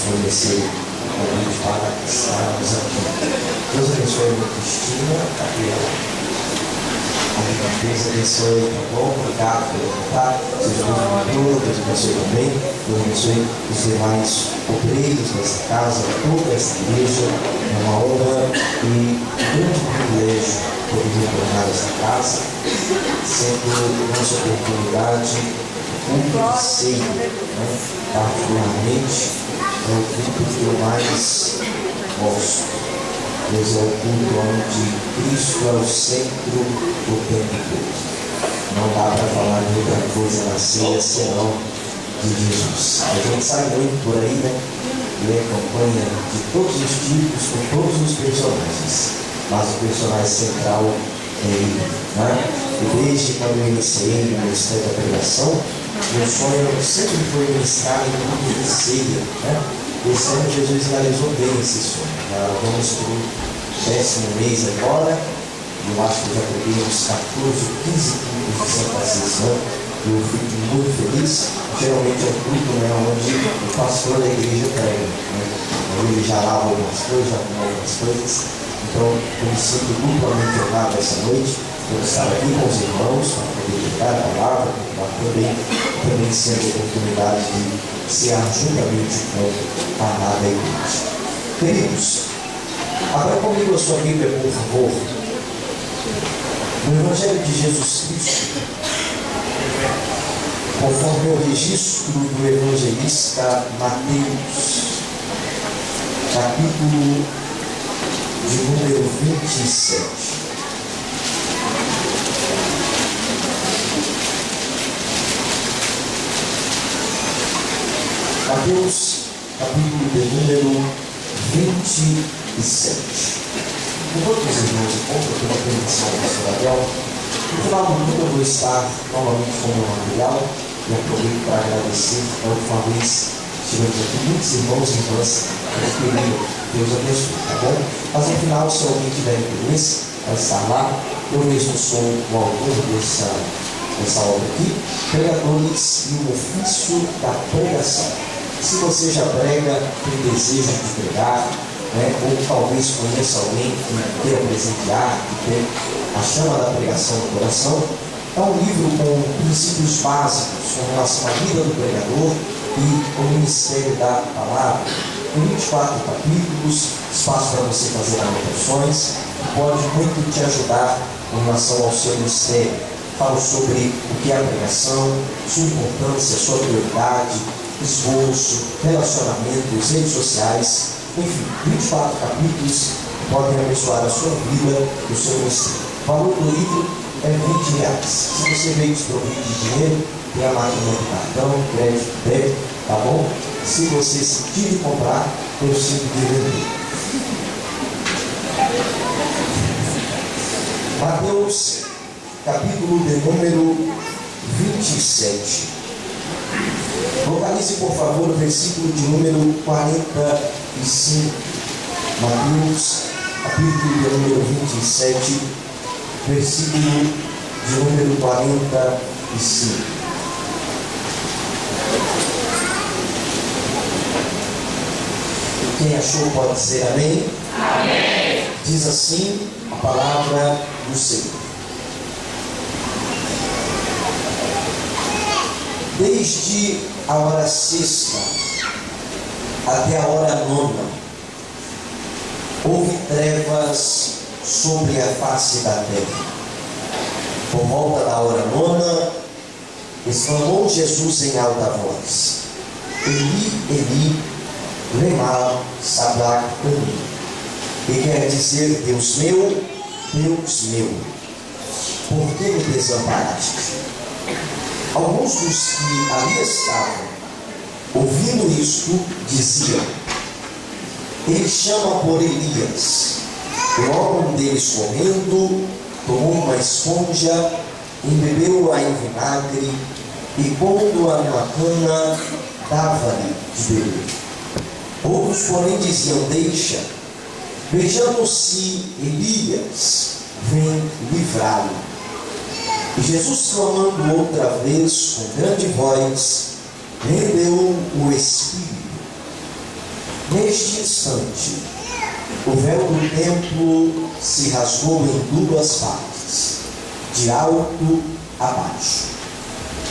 fornecer o convite para estarmos aqui. Deus abençoe a Cristina, Gabriela. Deus abençoe, tá bom? Obrigado pelo contato. Seja muito Deus abençoe também. Deus abençoe os demais obreiros desta casa, toda esta igreja. É uma honra e um grande privilégio poder retornar a esta casa, sendo nossa oportunidade de ser, particularmente, é o culto que eu mais gosto. Deus é o culto onde Cristo é o centro do tempo todo. Não dá para falar de outra coisa na ceia senão de Jesus. A gente sai muito por aí, né? E acompanha de todos os tipos, com todos os personagens. Mas o personagem central é ele, né? E desde quando eu iniciei no ministério da pregação, meu sonho sempre foi ministrar em culto de ceia, né? Esse ano Jesus realizou bem esse sonho. Vamos para o 10º mês agora. Eu acho que já peguei uns 14, 15 cultos de Santa Cecília. Eu fico muito feliz. Geralmente é um culto, né, onde o pastor da igreja prega, né? Ele já lava algumas coisas, já arruma algumas coisas. Então eu me sinto duplamente honrado essa noite. Eu estar aqui com os irmãos para poder pregar a palavra, para também sendo a oportunidade de ser juntamente com a amada igreja. Queridos, abra comigo a sua Bíblia, por favor, no Evangelho de Jesus Cristo, conforme o registro do evangelista Mateus, capítulo de número 27. Mateus, capítulo de número 27. Enquanto os irmãos encontram pela permissão do pastor Gabriel, no final do mundo eu vou estar novamente com o meu material e aproveito para agradecer. Da última vez estivemos aqui muitos irmãos e irmãs que queriam. Deus abençoe, tá bom? Mas no final, se alguém tiver interesse, vai estar lá. Eu mesmo sou o autor dessa obra aqui, Pregadores e o Ofício da Pregação. Se você já prega, tem desejo de pregar, né, ou talvez conheça alguém que queira presentear, que tem a chama da pregação no coração, é um livro com princípios básicos com relação à vida do pregador e o ministério da palavra. Tem 24 capítulos, espaço para você fazer anotações, que pode muito te ajudar com relação ao seu ministério. Falo sobre o que é a pregação, sua importância, sua prioridade, esforço, relacionamentos, redes sociais, enfim, 24 capítulos podem abençoar a sua vida e o seu ministério. O valor do livro é R$20. Se você veio desprovido de dinheiro, tem a máquina de cartão, crédito, débito, tá bom? Se você sentir de comprar, eu sinto de vender. Mateus, capítulo de número 27. Localize, por favor, o versículo de número 45. Mateus, capítulo de número 27, versículo de número 45. Quem achou pode dizer amém? Amém. Diz assim a palavra do Senhor. Desde a hora sexta até a hora nona, houve trevas sobre a face da terra. Por volta da hora nona, exclamou Jesus em alta voz: Eli, Eli, lema sabachthani, que quer dizer: Deus meu, por que me desamparaste? Alguns dos que ali estavam, ouvindo isto, diziam: Ele chama por Elias. Logo um deles, correndo, tomou uma esponja, embebeu-a em vinagre e, pondo-a numa cana, dava-lhe de beber. Outros, porém, diziam: Deixa, vejamos-se Elias vem livrá-lo. E Jesus, clamando outra vez com grande voz, rendeu o espírito. Neste instante, o véu do templo se rasgou em duas partes, de alto a baixo.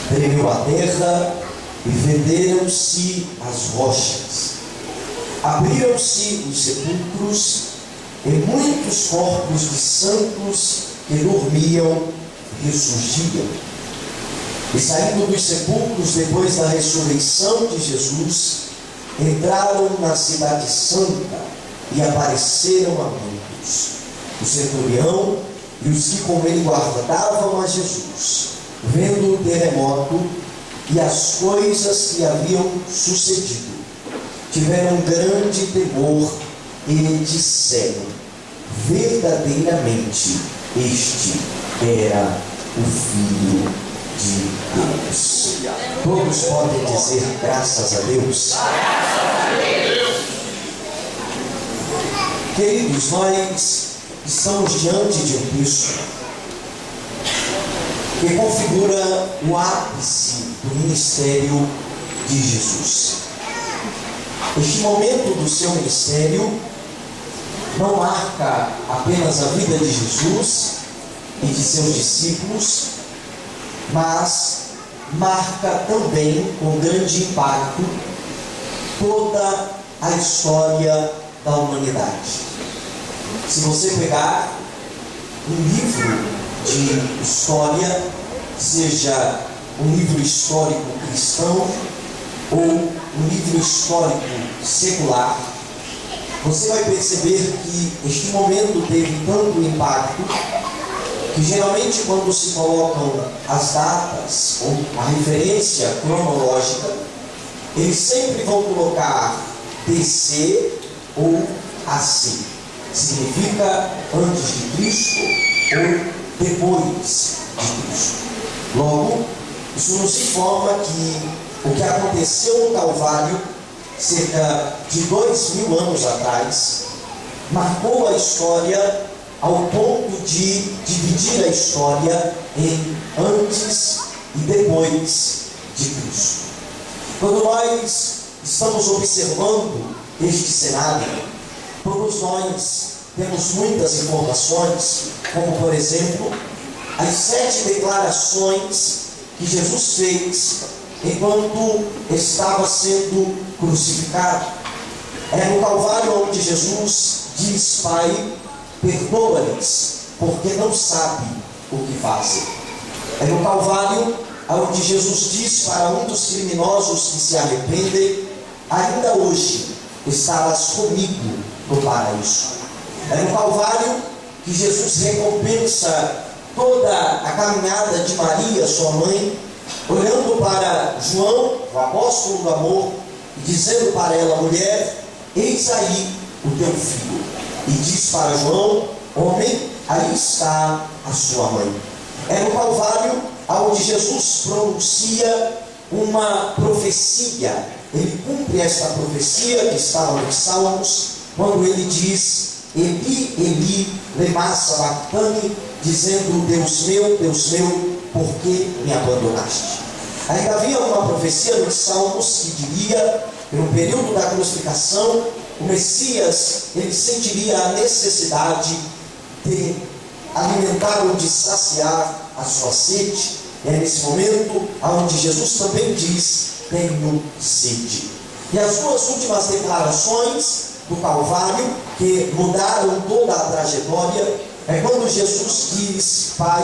Tremeu a terra e fenderam-se as rochas. Abriram-se os sepulcros e muitos corpos de santos que dormiam ressurgiam. E saindo dos sepulcros depois da ressurreição de Jesus, entraram na cidade santa e apareceram a muitos. O centurião e os que com ele guardavam a Jesus, vendo o terremoto e as coisas que haviam sucedido, tiveram grande temor e disseram: verdadeiramente este era o Filho de Deus. Todos podem dizer graças a Deus. Queridos, nós estamos diante de um texto que configura o ápice do ministério de Jesus. Este momento do seu ministério não marca apenas a vida de Jesus e de seus discípulos, mas marca também com grande impacto toda a história da humanidade. Se você pegar um livro de história, seja um livro histórico cristão ou um livro histórico secular, você vai perceber que este momento teve tanto impacto que geralmente quando se colocam as datas ou a referência cronológica, eles sempre vão colocar DC ou AC. Significa antes de Cristo ou depois de Cristo. Logo, isso nos informa que o que aconteceu no Calvário, cerca de 2000 anos atrás, marcou a história ao ponto de dividir a história em antes e depois de Cristo. Quando nós estamos observando este cenário, todos nós temos muitas informações, como por exemplo, as 7 declarações que Jesus fez enquanto estava sendo crucificado. É no Calvário onde Jesus diz: Pai, perdoa-lhes, porque não sabem o que fazem. É no Calvário onde Jesus diz para um dos criminosos que se arrependem: ainda hoje estarás comigo no paraíso. É no Calvário que Jesus recompensa toda a caminhada de Maria, sua mãe, olhando para João, o apóstolo do amor, e dizendo para ela: mulher, eis aí o teu filho. E diz para João: homem, aí está a sua mãe. É no Calvário onde Jesus pronuncia uma profecia. Ele cumpre esta profecia que estava nos Salmos, quando ele diz: Eli, Eli, lema sabachthani, dizendo: Deus meu, por que me abandonaste? Ainda havia uma profecia nos Salmos que diria que no período da crucificação, o Messias, ele sentiria a necessidade de alimentar ou de saciar a sua sede. E é nesse momento onde Jesus também diz: tenho sede. E as duas últimas declarações do Calvário, que mudaram toda a trajetória, é quando Jesus diz: Pai,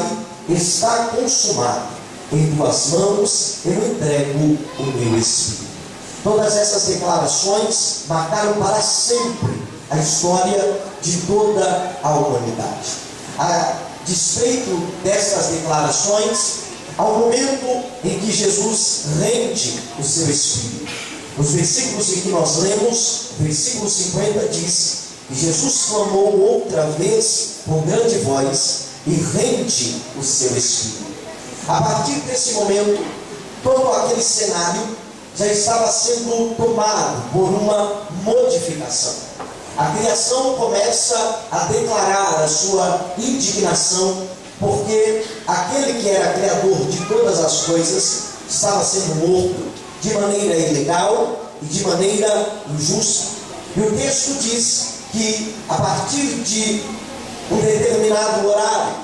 está consumado, em tuas mãos eu entrego o meu espírito. Todas essas declarações marcaram para sempre a história de toda a humanidade. A despeito destas declarações, ao momento em que Jesus rende o seu espírito, os versículos em que nós lemos, versículo 50 diz que Jesus clamou outra vez com grande voz e rende o seu espírito. A partir desse momento, todo aquele cenário já estava sendo tomado por uma modificação. A criação começa a declarar a sua indignação, porque aquele que era criador de todas as coisas estava sendo morto de maneira ilegal e de maneira injusta. E o texto diz que a partir de um determinado horário,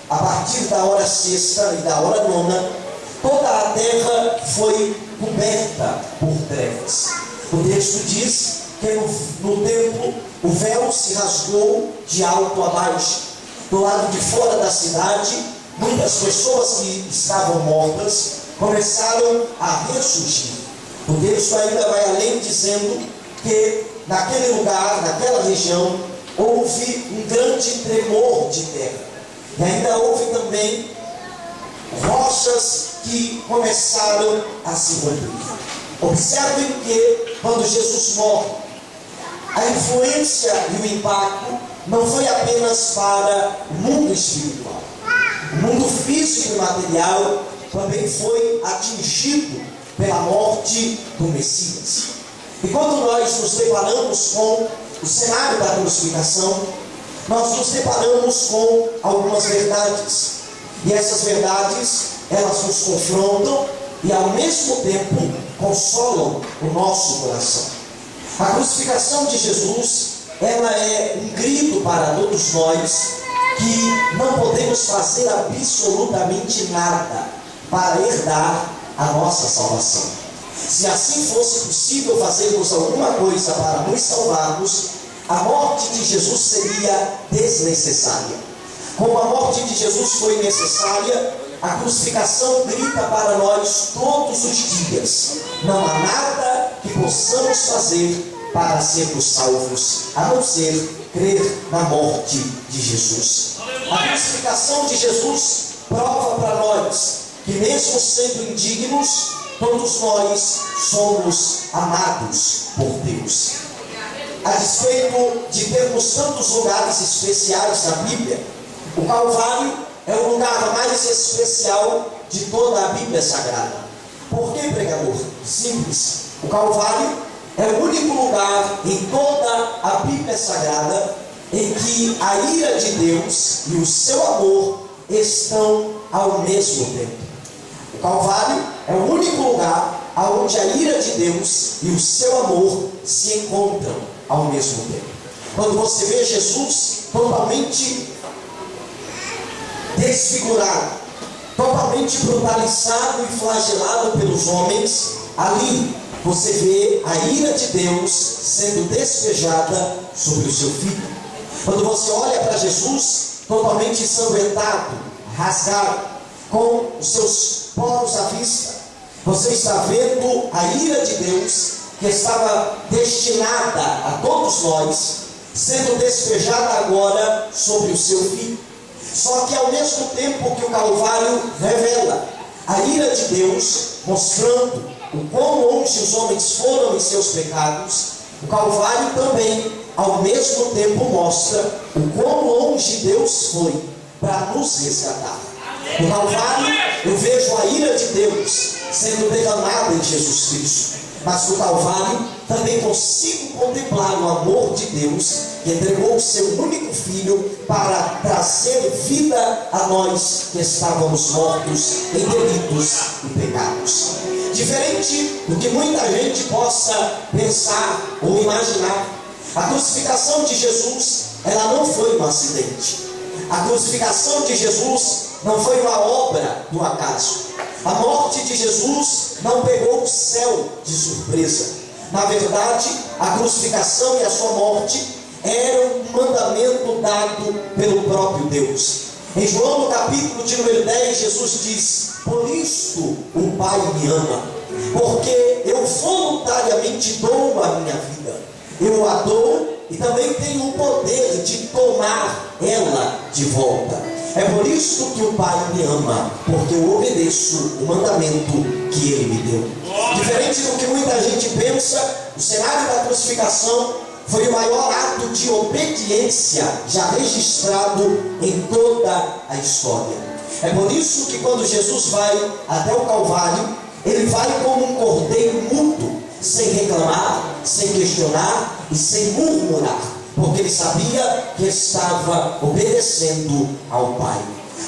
a partir da hora sexta e da hora nona, toda a terra foi coberta por trevas. O texto diz que no templo o véu se rasgou de alto a baixo. Do lado de fora da cidade, muitas pessoas que estavam mortas começaram a ressurgir. O texto ainda vai além, dizendo que naquele lugar, naquela região, houve um grande tremor de terra. E ainda houve também rochas que começaram a se romper. Observem que quando Jesus morre, a influência e o impacto não foi apenas para o mundo espiritual. O mundo físico e material também foi atingido pela morte do Messias. E quando nós nos deparamos com o cenário da crucificação, nós nos deparamos com algumas verdades. E essas verdades, elas nos confrontam e ao mesmo tempo consolam o nosso coração. A crucificação de Jesus, ela é um grito para todos nós que não podemos fazer absolutamente nada para herdar a nossa salvação. Se assim fosse possível fazermos alguma coisa para nos salvarmos, a morte de Jesus seria desnecessária. Como a morte de Jesus foi necessária, a crucificação grita para nós todos os dias: não há nada que possamos fazer para sermos salvos, a não ser crer na morte de Jesus. A crucificação de Jesus prova para nós que, mesmo sendo indignos, todos nós somos amados por Deus. A despeito de termos tantos lugares especiais na Bíblia, o Calvário é o lugar mais especial de toda a Bíblia Sagrada. Por que, pregador? Simples. O Calvário é o único lugar em toda a Bíblia Sagrada em que a ira de Deus e o seu amor estão ao mesmo tempo. O Calvário é o único lugar onde a ira de Deus e o seu amor se encontram ao mesmo tempo. Quando você vê Jesus totalmente desfigurado, totalmente brutalizado e flagelado pelos homens, ali você vê a ira de Deus sendo despejada sobre o seu filho. Quando você olha para Jesus totalmente ensanguentado, rasgado, com os seus poros à vista, você está vendo a ira de Deus que estava destinada a todos nós, sendo despejada agora sobre o seu filho. Só que ao mesmo tempo que o Calvário revela a ira de Deus, mostrando o quão longe os homens foram em seus pecados, o Calvário também ao mesmo tempo mostra o quão longe Deus foi para nos resgatar. No Calvário eu vejo a ira de Deus sendo derramada em Jesus Cristo, mas no Calvário também consigo contemplar o amor de Deus, que entregou o seu único Filho para trazer vida a nós que estávamos mortos em delitos e pecados. Diferente do que muita gente possa pensar ou imaginar, a crucificação de Jesus, ela não foi um acidente. A crucificação de Jesus não foi uma obra do acaso. A morte de Jesus não pegou o céu de surpresa. Na verdade, a crucificação e a sua morte eram um mandamento dado pelo próprio Deus. Em João, no capítulo de número 10, Jesus diz: por isto o Pai me ama, porque eu voluntariamente dou a minha vida. Eu a dou e também tenho o poder de tomar ela de volta. É por isso que o Pai me ama, porque eu obedeço o mandamento que Ele me deu. Diferente do que muita gente pensa, o cenário da crucificação foi o maior ato de obediência já registrado em toda a história. É por isso que quando Jesus vai até o Calvário, Ele vai como um cordeiro mudo, sem reclamar, sem questionar e sem murmurar, porque Ele sabia que estava obedecendo ao Pai.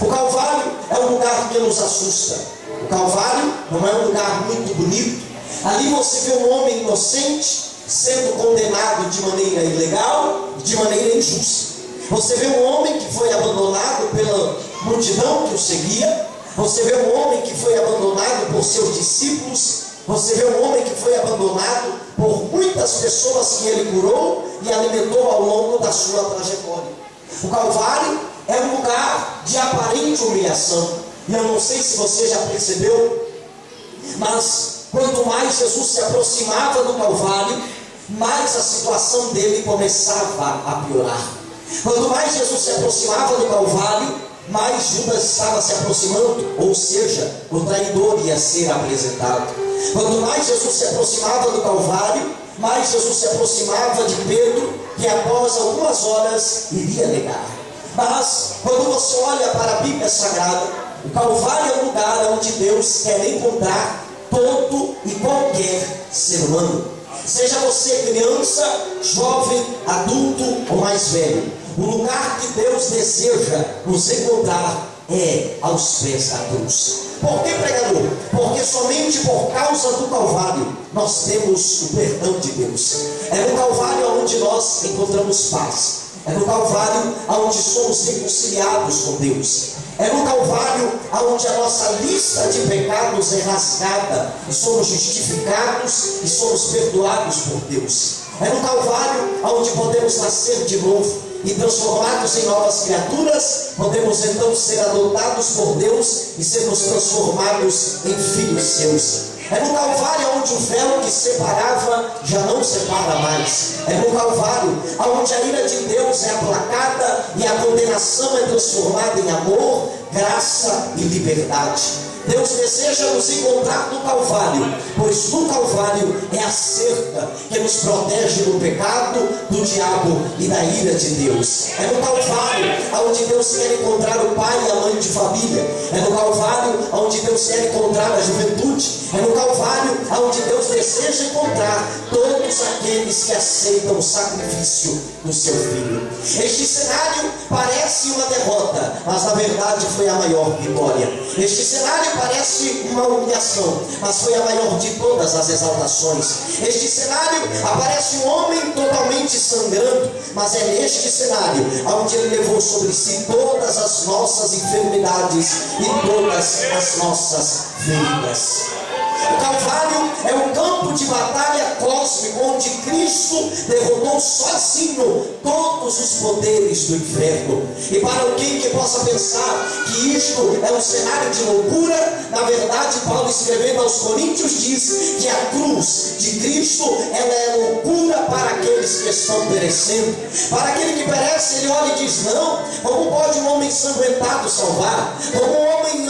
O Calvário é um lugar que nos assusta. O Calvário não é um lugar muito bonito. Ali você vê um homem inocente sendo condenado de maneira ilegal e de maneira injusta. Você vê um homem que foi abandonado pela multidão que o seguia. Você vê um homem que foi abandonado por seus discípulos. Você vê um homem que foi abandonado por muitas pessoas que ele curou e alimentou ao longo da sua trajetória. O Calvário é um lugar de aparente humilhação. E eu não sei se você já percebeu, mas quanto mais Jesus se aproximava do Calvário, mais a situação dele começava a piorar. Quanto mais Jesus se aproximava do Calvário, mais Judas estava se aproximando, ou seja, o traidor ia ser apresentado. Quanto mais Jesus se aproximava do Calvário, mais Jesus se aproximava de Pedro, que após algumas horas iria negar. Mas quando você olha para a Bíblia Sagrada, o Calvário é um lugar onde Deus quer encontrar todo e qualquer ser humano. Seja você criança, jovem, adulto ou mais velho, o lugar que Deus deseja nos encontrar é aos pés da cruz. Por que, pregador? Porque somente por causa do Calvário nós temos o perdão de Deus. É no Calvário onde nós encontramos paz. É no Calvário onde somos reconciliados com Deus. É no Calvário onde a nossa lista de pecados é rasgada e somos justificados e somos perdoados por Deus. É no Calvário onde podemos nascer de novo e transformados em novas criaturas, podemos então ser adotados por Deus e sermos transformados em filhos seus. É no Calvário onde o véu que separava já não separa mais. É no Calvário onde a ira de Deus é aplacada e a condenação é transformada em amor, graça e liberdade. Deus deseja nos encontrar no Calvário, pois no Calvário é a cerca que nos protege do pecado, do diabo e da ira de Deus. É no Calvário onde Deus quer encontrar o pai e a mãe de família. É no Calvário onde Deus quer encontrar a juventude. É no Calvário onde Deus deseja encontrar todos aqueles que aceitam o sacrifício do seu Filho. Este cenário parece uma derrota, mas na verdade foi a maior vitória. Este cenário parece uma humilhação, mas foi a maior de todas as exaltações. Este cenário aparece um homem totalmente sangrando, mas é neste cenário onde ele levou sobre si todas as nossas enfermidades e todas as nossas feridas. O Calvário é um campo de batalha cósmico onde Cristo derrotou sozinho todos os poderes do inferno. E para alguém que possa pensar que isto é um cenário de loucura, na verdade Paulo, escrevendo aos Coríntios, diz que a cruz de Cristo ela é loucura para aqueles que estão perecendo. Para aquele que perece, ele olha e diz: não, como pode um homem sanguentado salvar? Como um homem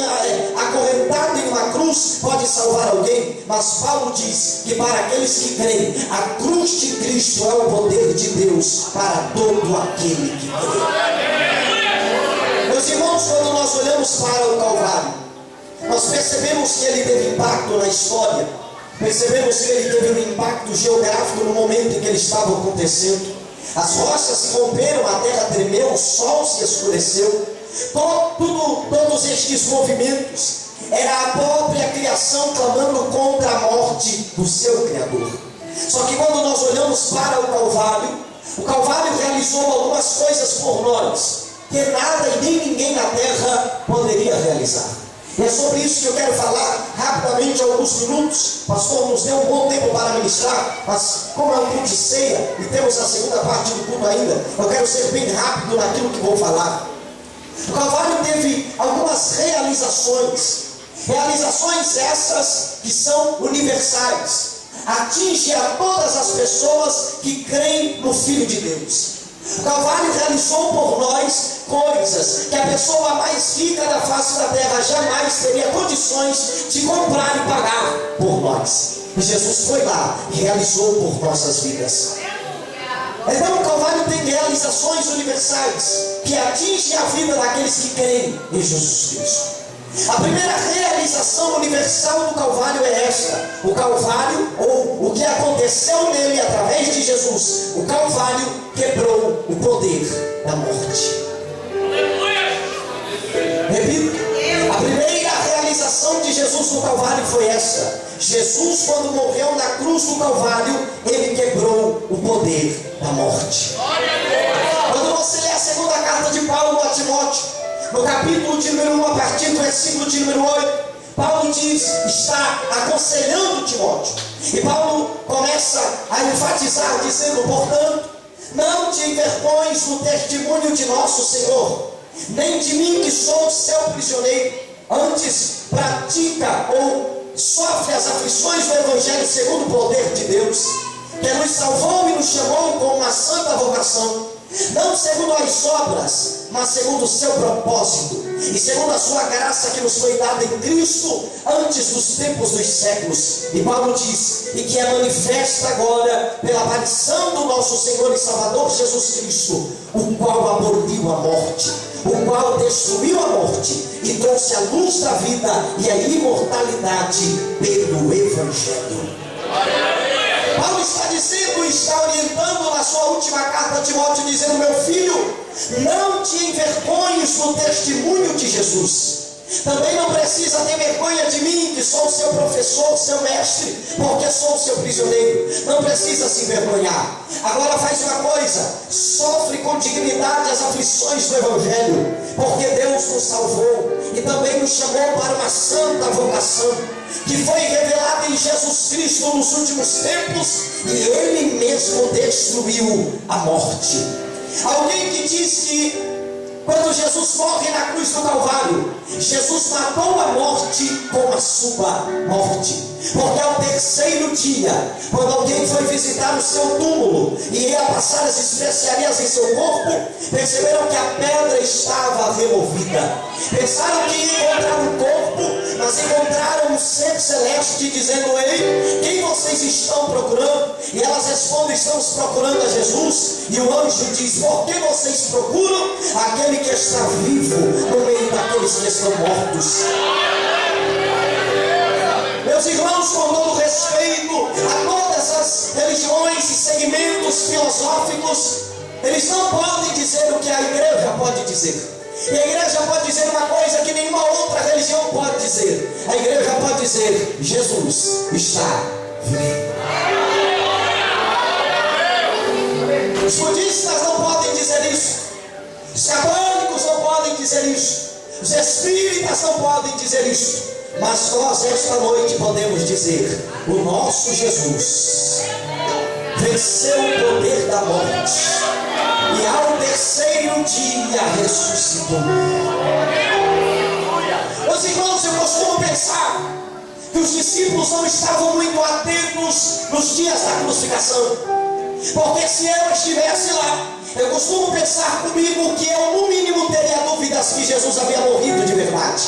acorrentado em uma cruz pode salvar alguém? Mas Paulo diz que para aqueles que creem, a cruz de Cristo é o poder de Deus para todo aquele que crê. Meus irmãos, quando nós olhamos para o Calvário, nós percebemos que ele teve impacto na história. Percebemos que ele teve um impacto geográfico no momento em que ele estava acontecendo. As rochas se romperam, a terra tremeu, o sol se escureceu. Todos estes movimentos era a própria criação clamando contra a morte do seu Criador. Só que quando nós olhamos para o Calvário realizou algumas coisas por nós que nada e nem ninguém na terra poderia realizar. E é sobre isso que eu quero falar rapidamente, alguns minutos. O pastor nos deu um bom tempo para ministrar, mas como é um culto de ceia e temos a segunda parte do culto ainda, eu quero ser bem rápido naquilo que vou falar. O Calvário teve algumas realizações essas que são universais, atinge a todas as pessoas que creem no Filho de Deus. O Calvário realizou por nós coisas que a pessoa mais rica da face da terra jamais teria condições de comprar e pagar por nós. E Jesus foi lá e realizou por nossas vidas. Então o Calvário tem realizações universais que atingem a vida daqueles que creem em Jesus Cristo. A primeira realização universal do Calvário é esta: o Calvário, ou o que aconteceu nele através de Jesus, o Calvário quebrou o poder da morte. Repito, a primeira realização finalização de Jesus no Calvário foi essa: Jesus, quando morreu na cruz do Calvário, ele quebrou o poder da morte. Quando você lê a segunda carta de Paulo a Timóteo, no capítulo de número 1, a partir do versículo de número 8, Paulo diz, está aconselhando Timóteo, e Paulo começa a enfatizar, dizendo: portanto, não te envergonhes do testemunho de nosso Senhor, nem de mim que sou seu prisioneiro. Antes, pratica ou sofre as aflições do Evangelho segundo o poder de Deus, que nos salvou e nos chamou com uma santa vocação, não segundo as obras, mas segundo o seu propósito, e segundo a sua graça que nos foi dada em Cristo, antes dos tempos dos séculos. E Paulo diz, e que é manifesta agora pela aparição do nosso Senhor e Salvador Jesus Cristo, o qual aboliu a morte, o qual destruiu a morte, e trouxe a luz da vida e a imortalidade pelo Evangelho. Paulo está dizendo, está orientando na sua última carta a Timóteo, dizendo: meu filho, não te envergonhes do testemunho de Jesus. Também não precisa ter vergonha de mim, que sou seu professor, seu mestre, porque sou seu prisioneiro. Não precisa se envergonhar. Agora faz uma coisa: sofre com dignidade as aflições do Evangelho, porque Deus nos salvou e também nos chamou para uma santa vocação, que foi revelada em Jesus Cristo nos últimos tempos, e Ele mesmo destruiu a morte. Alguém que diz que quando Jesus morre na cruz do Calvário, Jesus matou a morte com a sua morte. Porque ao terceiro dia, quando alguém foi visitar o seu túmulo e ia passar as especiarias em seu corpo, perceberam que a pedra estava removida. Pensaram que ia encontrar um corpo, mas encontraram um ser celeste, dizendo: ei, quem vocês estão procurando? E elas respondem: estamos procurando a Jesus. E o anjo diz: por que vocês procuram aquele que está vivo no meio daqueles que estão mortos? Meus irmãos, com todo respeito a todas as religiões e segmentos filosóficos, eles não podem dizer o que a igreja pode dizer. E a igreja pode dizer uma coisa que nenhuma outra religião pode dizer. A igreja pode dizer: Jesus está vivo. Os budistas não podem dizer isso. Os católicos não podem dizer isso. Os espíritas não podem dizer isso. Mas nós esta noite podemos dizer: o nosso Jesus venceu o poder da morte e ao terceiro dia ressuscitou. Meus irmãos, eu costumo pensar que os discípulos não estavam muito atentos nos dias da crucificação, porque se eu estivesse lá, eu costumo pensar comigo que eu no mínimo teria dúvidas que Jesus havia morrido de verdade,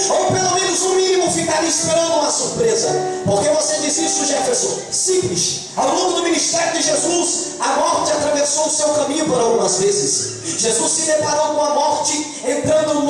ou pelo menos no mínimo ficaria esperando uma surpresa. Porque você diz isso, Jefferson? Simples. Ao longo do ministério de Jesus, a morte atravessou o seu caminho por algumas vezes. Jesus se deparou com a morte entrando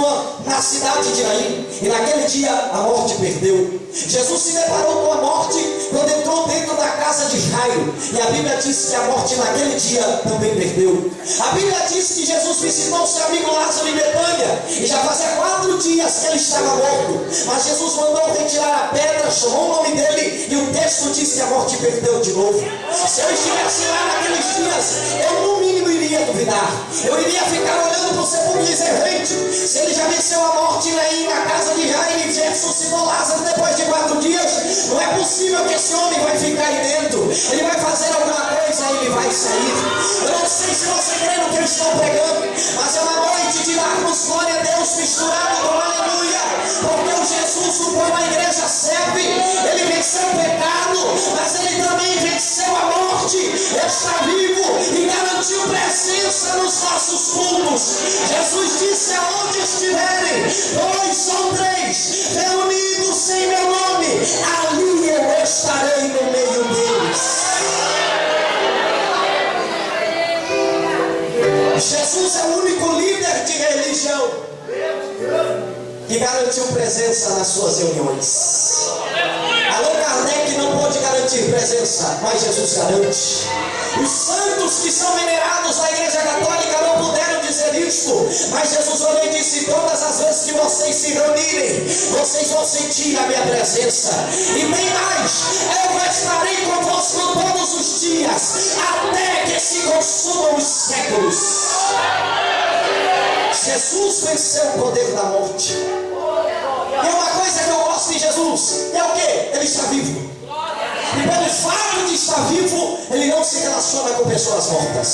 na cidade de Naim, e naquele dia a morte perdeu. Jesus se deparou com a morte quando entrou dentro da casa de Jairo, e a Bíblia diz que a morte naquele dia também perdeu. A Bíblia diz que Jesus visitou seu amigo Lázaro em Betânia, e já fazia 4 dias que ele estava morto, mas Jesus mandou retirar a pedra, chamou o nome dele, e o texto diz que a morte perdeu de novo. Se eu estivesse lá naqueles dias, eu no mínimo iria duvidar. Eu iria ficar olhando para o sepulcro e dizer: gente, se ele já venceu a morte aí na casa de Jairo e ressuscitou Lázaro depois de 4 dias, não é possível que esse homem vai ficar aí dentro. Ele vai fazer alguma coisa e ele vai sair. Eu não sei se você crê no que eu estou pregando, mas é uma noite de darmos glória a Deus misturada com aleluia, porque o Jesus do qual a igreja serve, ele venceu o pecado, mas ele também venceu a morte, está vivo e garantiu presença nos nossos cultos. Jesus disse: aonde estiverem 2 ou 3 reunidos em meu nome, ali eu estarei no meio deles. Jesus é o único líder de religião garantiu presença nas suas reuniões. Allan Kardec não pôde garantir garantir presença, mas Jesus garante. Os santos que são venerados na Igreja Católica não puderam dizer isto, mas Jesus olhou e disse: todas as vezes que vocês se reunirem, vocês vão sentir a minha presença. E bem mais, eu estarei convosco todos os dias, até que se consumam os séculos. Jesus venceu o poder da morte. E uma coisa que eu gosto de Jesus é o quê? Ele está vivo. E pelo fato de estar vivo, ele não se relaciona com pessoas mortas.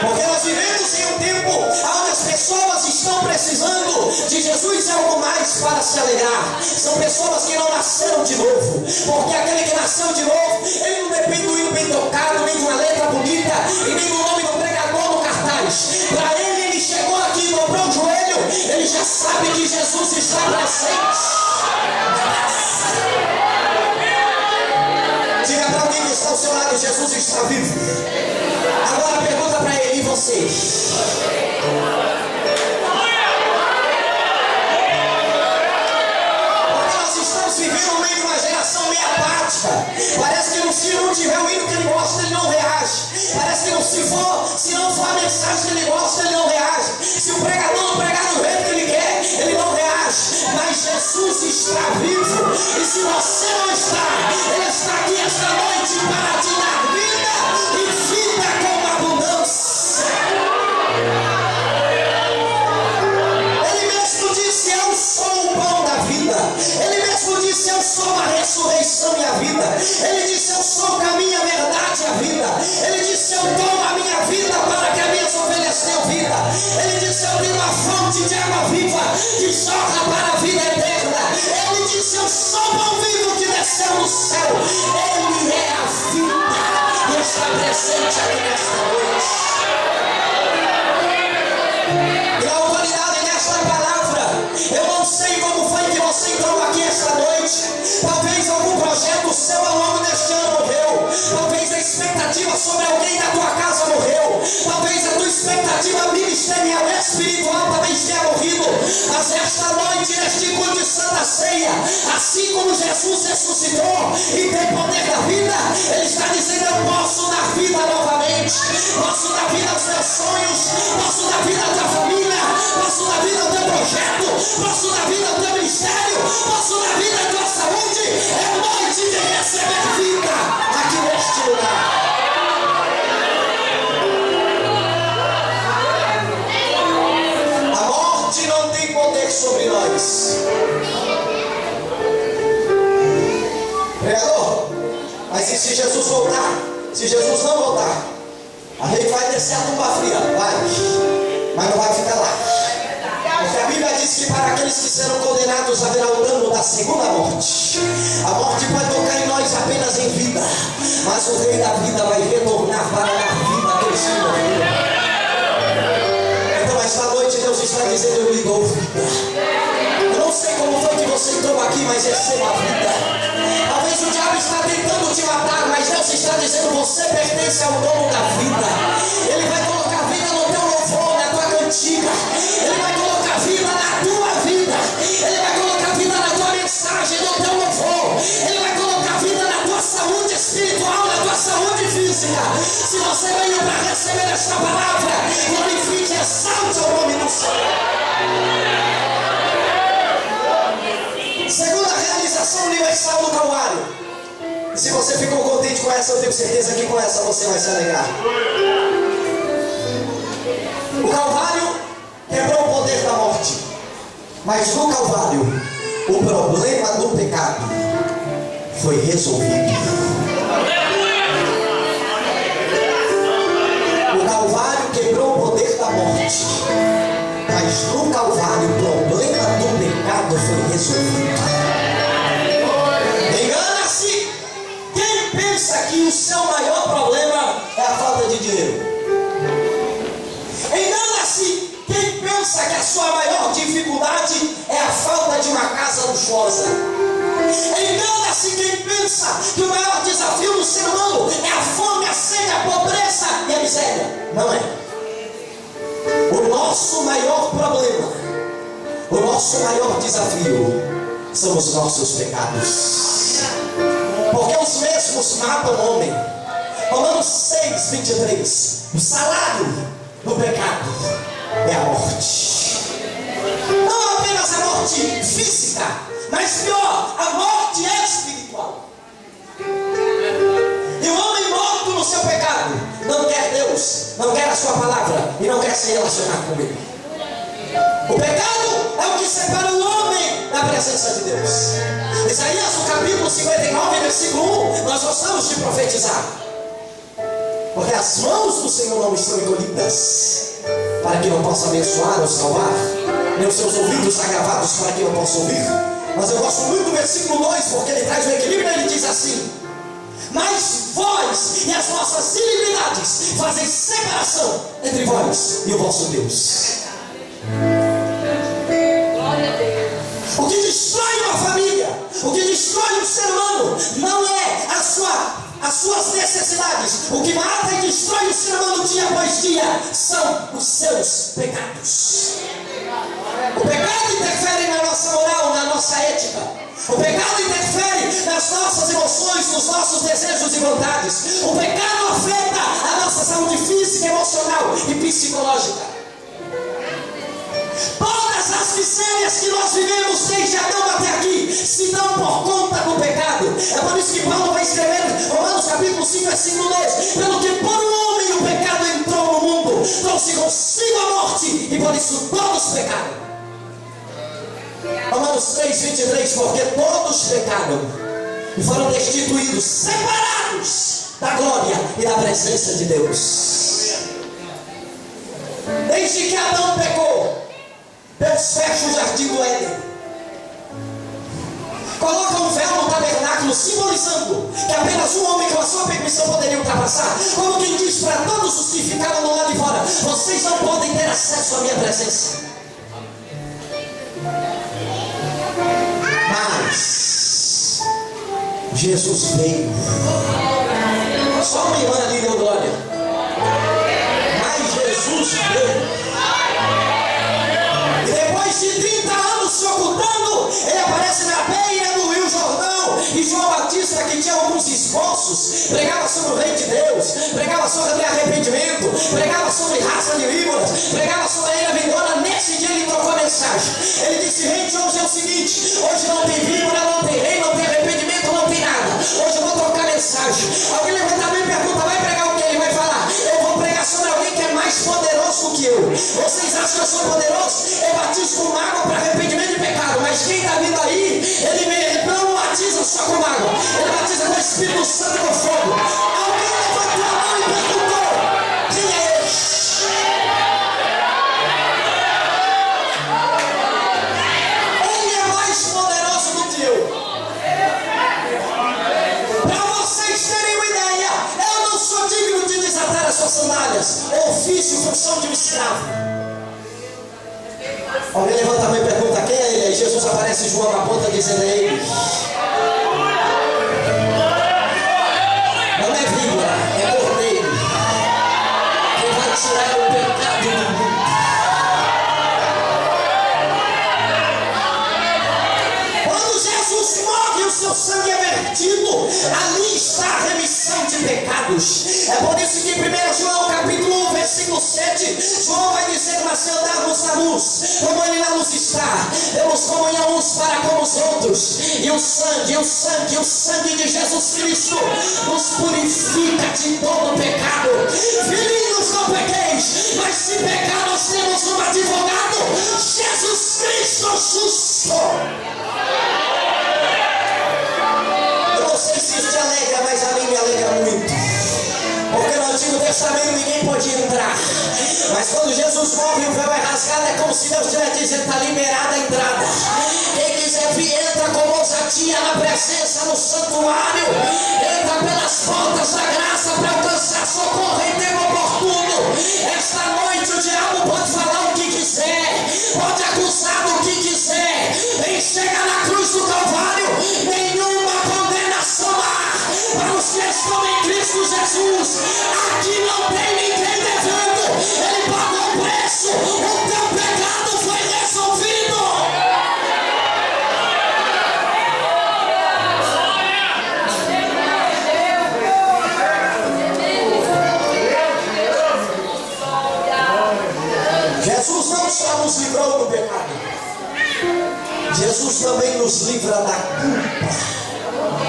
Porque nós vivemos em um tempo onde as pessoas estão precisando de Jesus e algo mais para se alegrar. São pessoas que não nasceram de novo. Porque aquele que nasceu de novo, ele não depende do hino bem tocado, nem de uma letra bonita, e nem do nome do pregador no cartaz. Para ele chegou aqui e dobrou o joelho, ele já sabe que Jesus está presente. Diga para alguém que está ao seu lado: Jesus está vivo. Agora pergunta para ele: e você? Porque nós estamos vivendo no meio de uma geração meio apática. Parece que se não tiver o hino que ele gosta, ele não reage. Parece que se não for a mensagem que ele gosta, ele não reage. Se o pregador não pregar do jeito que ele quer, ele não reage. Mas Jesus está vivo. E se você não está, ele está aqui esta noite para te dar vida e vida com abundância. Ele mesmo disse: eu sou o pão da vida. Ele mesmo disse: eu sou a ressurreição e a vida. Ele disse: eu sou o caminho, a verdade e a vida. Ele disse: eu dou a minha vida para que as minhas ovelhas tenham vida. Ele disse: eu tenho uma fonte de água viva que jorra para a vida eterna. Ele disse: eu sou o pão vivo que desceu do céu. Ele é a vida e está presente aqui nesta noite. E a autoridade desta palavra, eu não sei como foi que você entrou aqui esta noite. Talvez algum projeto seu ao longo deste ano morreu. Talvez a expectativa sobre alguém da tua casa morreu. Talvez a tua expectativa ministerial e espiritual também tenha morrido. Mas esta noite, neste culto de Santa Ceia, assim como Jesus ressuscitou e tem poder da vida, ele está dizendo: eu posso dar vida novamente. Posso dar vida aos teus sonhos. Posso dar vida à tua família. Posso dar vida ao teu projeto. Posso dar vida ao teu ministério. Posso dar vida à tua saúde. É noite de receber vida aqui neste lugar. A morte não tem poder sobre nós. Pregador, mas e se Jesus voltar? Se Jesus não voltar, a gente vai descer a tumba fria, vai, mas não vai ficar lá. Porque a Bíblia diz que para aqueles que serão condenados haverá o dano da segunda morte. A morte pode tocar em nós apenas em vida, mas o Rei da vida vai retornar para dar vida àqueles que morreram. Então esta noite Deus está dizendo: eu lhe dou vida. Eu não sei como foi que você entrou aqui, mas receba a vida. Talvez o diabo está tentando te matar, mas Deus está dizendo: você pertence ao dono da vida. Ele vai colocar vida no teu louvor, na tua cantiga. Ele vai colocar vida na tua vida. Ele vai colocar vida na tua mensagem, no teu louvor. Ele vai colocar vida na tua saúde espiritual, na tua saúde física. Se você veio para receber esta palavra, glorifique e exalte o nome do Senhor. Segunda realização universal do Calvário. E se você ficou contente com essa, eu tenho certeza que com essa você vai se alegrar. O Calvário quebrou o poder da morte. Mas no Calvário, o problema do pecado foi resolvido. O Calvário quebrou o poder da morte. Mas no Calvário, o problema do pecado foi resolvido. Engana-se quem pensa que o seu maior problema é a falta de dinheiro. Engana-se quem pensa que a sua maior dificuldade é a falta de uma casa luxuosa. Engana-se quem pensa que o maior desafio do ser humano é a fome, a sede, a pobreza e a miséria. Não é. O nosso maior problema, o nosso maior desafio são os nossos pecados. porque os mesmos matam o homem. Romanos 6, 23. O salário do pecado é a morte. Não apenas a morte física, mas pior, a morte espiritual. E o homem morto no seu pecado não quer Deus, não quer a sua palavra e não quer se relacionar com Ele. O pecado é o que separa o homem da presença de Deus. Isaías, no capítulo 59, versículo 1, nós gostamos de profetizar. Porque as mãos do Senhor não estão encolhidas para que não possa abençoar ou salvar, nem os seus ouvidos agravados para que não possa ouvir. Mas eu gosto muito do versículo 2, porque ele traz o equilíbrio. Ele diz assim: mas vós e as vossas iniquidades fazem separação entre vós e o vosso Deus. O que destrói uma família, o que destrói um ser humano, não é as suas necessidades. O que mata e destrói o ser humano dia após dia são os seus pecados. O pecado interfere na nossa moral, na nossa ética. O pecado interfere nas nossas emoções, nos nossos desejos e vontades. O pecado afeta a nossa saúde física, emocional e psicológica. Todas as misérias que nós vivemos desde Adão até aqui se dão por conta do pecado. É por isso que Paulo vai escrever Romanos capítulo 5, versículo 2: pelo que por um homem o pecado entrou no mundo, trouxe consigo a morte, e por isso todos pecaram. Romanos 3, 23: porque todos pecaram e foram destituídos, separados da glória e da presença de Deus. Desde que Adão pecou, Deus fecha o jardim do Éden, coloca um véu no tabernáculo, simbolizando que apenas um homem com a sua permissão poderia ultrapassar. Como quem diz para todos os que ficaram do lado de fora: vocês não podem ter acesso à minha presença. Mas Jesus veio. Só uma irmã ali deu glória. Mas Jesus veio. E depois de 30 anos se ocultando, ele aparece na beira do Rio Jordão. E João Batista, que tinha alguns esboços, pregava sobre o Rei de Deus, pregava sobre arrependimento, pregava sobre raça de víboras, pregava sobre a ira vindoura. Nesse dia ele trocou a mensagem. Ele disse: gente, hoje é o seguinte, hoje não tem víbora, não tem rei, não tem arrependimento, não tem nada. Hoje eu vou trocar a mensagem. Alguém levanta a mão e pergunta: vai pregar o que? Ele vai falar: eu vou pregar sobre alguém que é mais poderoso que eu. Vocês acham que eu sou poderoso? Eu batizo com água para arrependimento de pecado, mas quem está vindo aí, ele não batiza só com água, ele batiza com o Espírito Santo e com fogo. Alguém levantou a mão e perguntou: quem é ele? Ele é mais poderoso do que eu. Para vocês terem uma ideia, eu não sou digno de desatar as suas sandálias, ofício, função de um escravo. Alguém levanta a mão e pergunta: quem é ele? Aí Jesus aparece, João na ponta, dizendo: é ele. Não é víbora, é cordeiro, que vai tirar o pecado do mundo. Quando Jesus morre, o seu sangue é vertido, ali está a remissão de pecados. É por isso que em 1 João capítulo 1, versículo 7, João vai dizer: mas se andarmos na luz, como ele na luz está, temos comunhão uns para com os outros, e o sangue de Jesus Cristo nos purifica de todo pecado. Filhinhos, não pequeis, mas se pecar, nós temos um advogado, Jesus Cristo justo. Eu não sei se isso te alegra, mas a mim me alegra muito. Porque no Antigo Testamento ninguém podia entrar, mas quando Jesus morre, o véu é rasgado. É como se Deus estivesse dizendo: está liberada a entrada. Quem quiser vir, entra com ousadia na presença, no santuário. Entra pelas portas da graça para alcançar socorro em tempo oportuno. Esta noite o diabo pode falar o que quiser, pode acusar do que quiser. Vem chegar na cruz do Calvário, nenhuma condenação há para os que estão em Cristo Jesus. Aqui não tem ninguém devendo, ele pagou o preço, o teu pecado foi resolvido.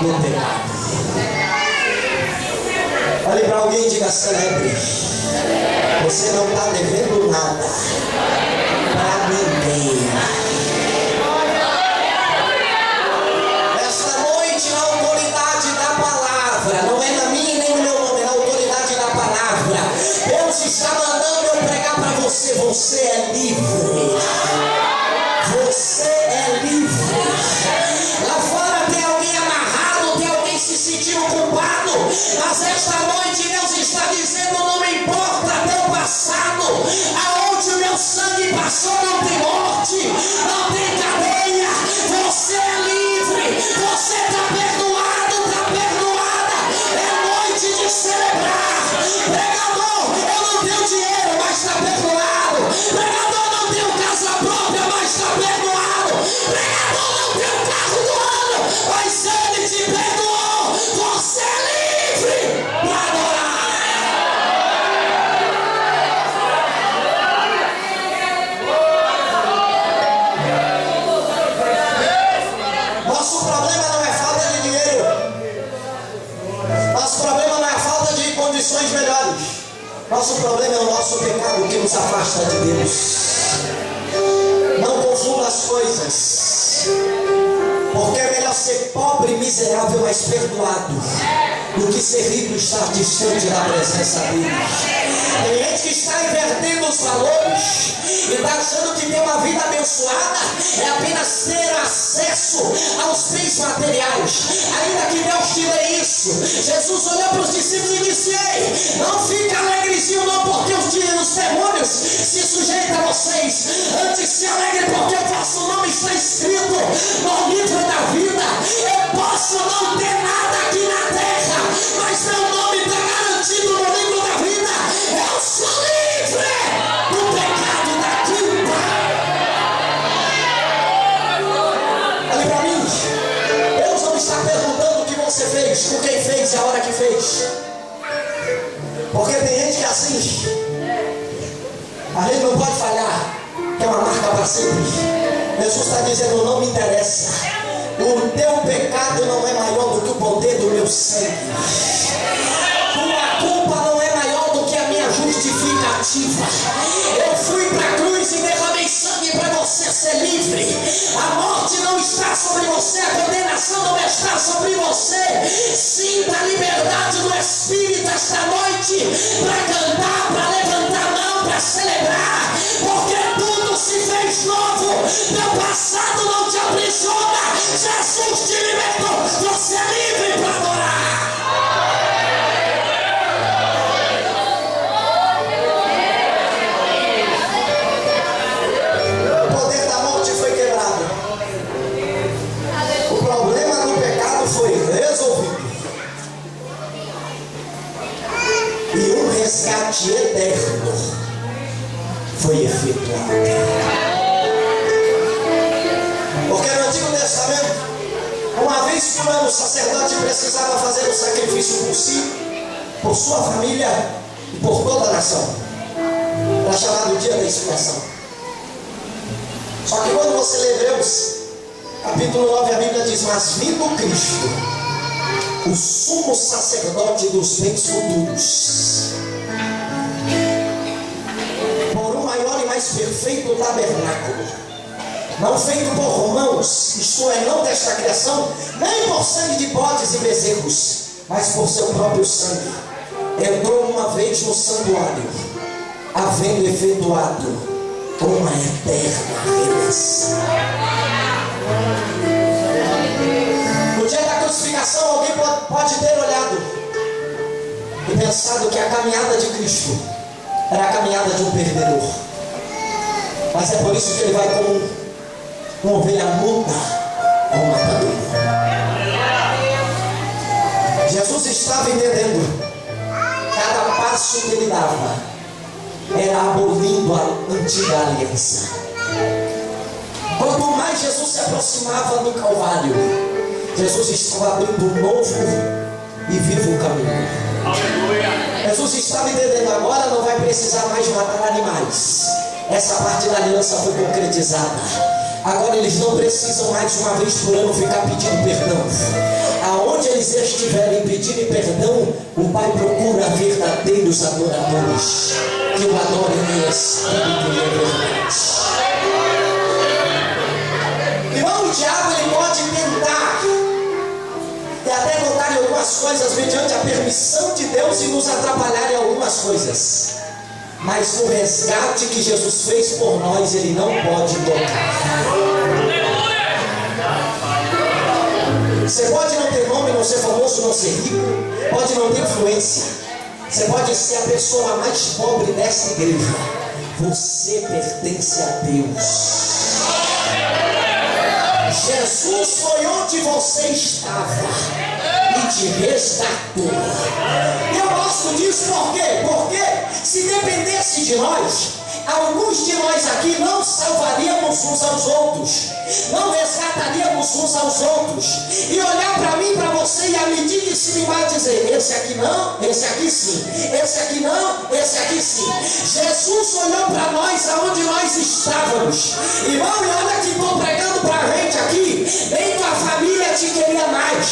no pecado. Olhe para alguém e diga: celebre. Você não está devendo nada para ninguém. Esta noite, na autoridade da palavra, não é na minha nem no meu nome, é na autoridade da palavra, Deus está mandando eu pregar para você: você é livre. Você é livre. Lá fora tem alguém amarrado, tem alguém se sentindo culpado, mas esta noite Deus está dizendo: não me importa teu passado, aonde o meu sangue passou não tem morte, não tem cadeia. Você é livre, você está perdoado, está perdoada. É noite de celebrar. Pregador, eu não tenho dinheiro, mas está perdoado. Pregador, não tenho casa própria, mas está perdoado. Pregador, não tenho carro do ano, mas ele te perdoou. Você é livre para adorar. Nosso problema não é falta de dinheiro. Nosso problema não é a falta de condições melhores. Nosso problema é o nosso pecado que nos afasta de Deus. Não confunda as coisas. Porque é melhor ser pobre e miserável, mas perdoado, do que ser rico e estar distante da presença dele. Tem gente que está invertendo os valores e está achando que ter uma vida abençoada é apenas ter acesso aos bens materiais. Ainda que Deus te dê isso, Jesus olhou para os discípulos e disse: ei, não fica alegrezinho não, porque os demônios se sujeitam a vocês. Antes se alegre, porque o vosso nome está escrito no livro da vida. Eu posso não ter nada aqui na terra, mas meu nome está garantido no livro da vida. Eu sou livre do pecado e da culpa. Olha para mim. Deus não está perguntando o que você fez, com quem fez e a hora que fez. Porque tem gente que é assim. A gente não pode falhar, que é uma marca para sempre. Jesus está dizendo: não me interessa. O teu pecado não é maior do que o poder do meu sangue. Tua culpa não é maior do que a minha justificativa. Eu fui para a cruz e derramei sangue para você ser livre. A morte não está sobre você, a condenação não está sobre você. Sinta a liberdade do Espírito esta noite, para cantar, para levantar a mão, para celebrar, porque tudo se fez novo. Teu passado não te aprisiona. Jesus te libertou. Você é livre para adorar. O poder da morte foi quebrado. O problema do pecado foi resolvido. E um resgate eterno foi efetuado. Porque no Antigo Testamento, uma vez por ano, o sacerdote precisava fazer um sacrifício por si, por sua família e por toda a nação. Era chamado o dia da expiação. Só que quando você lê Hebreus, capítulo 9, a Bíblia diz: mas vindo Cristo, o sumo sacerdote dos bens futuros, por um maior e mais perfeito tabernáculo, não feito por mãos, isto é, não desta criação, nem por sangue de bodes e bezerros, mas por seu próprio sangue, entrou uma vez no santuário, havendo efetuado uma eterna redenção. No dia da crucificação, alguém pode ter olhado e pensado que a caminhada de Cristo era a caminhada de um perdedor. Mas é por isso que ele vai como uma ovelha muda ao matador. Jesus estava entendendo. Cada passo que ele dava era abolindo a antiga aliança. Quanto mais Jesus se aproximava do Calvário, Jesus estava abrindo um novo e vivo caminho. Jesus estava entendendo: agora não vai precisar mais matar animais. Essa parte da aliança foi concretizada. Agora eles não precisam mais uma vez por ano ficar pedindo perdão. Aonde eles estiverem pedindo perdão, o Pai procura verdadeiros adoradores que o adorem em espírito e em verdade. Irmão, o diabo ele pode tentar e até botar em algumas coisas mediante a permissão de Deus e nos atrapalhar em algumas coisas. Mas o resgate que Jesus fez por nós, ele não pode tocar. Você pode não ter nome, não ser famoso, não ser rico, pode não ter influência. Você pode ser a pessoa mais pobre dessa igreja. Você pertence a Deus. Jesus foi onde você estava e te resgatou. Eu gosto disso por quê? Porque se dependesse de nós, alguns de nós aqui não salvaríamos uns aos outros, não resgataríamos uns aos outros, e olhar para mim, para você e a medir de cima e embaixo dizer: esse aqui não, esse aqui sim, esse aqui não, esse aqui sim. Jesus olhou para nós aonde nós estávamos. Irmão, e olha que estou pregando para a gente aqui, nem tua família te queria mais,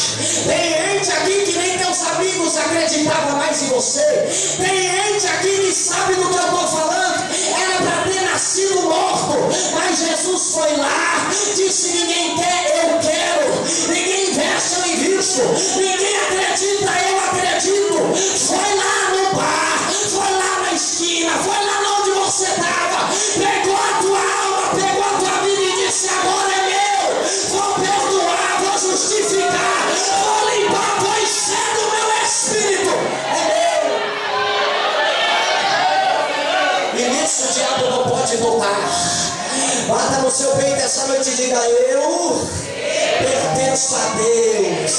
tem gente aqui que nem teus amigos acreditavam mais em você, tem gente aqui que sabe do que eu estou falando, era para ter nascido morto, mas Jesus foi lá, disse: ninguém quer, eu quero, ninguém veste, eu invisto, ninguém acredita, eu acredito. Foi lá no bar, foi lá na esquina, foi lá onde você estava, pegou a tua alma, pegou a tua vida e disse: agora é meu, vou perdoar, vou justificar, vou limpar, vou encher do meu espírito, é meu. E nisso o diabo não pode tocar. Bata no seu peito essa noite e diga: eu pertenço a Deus.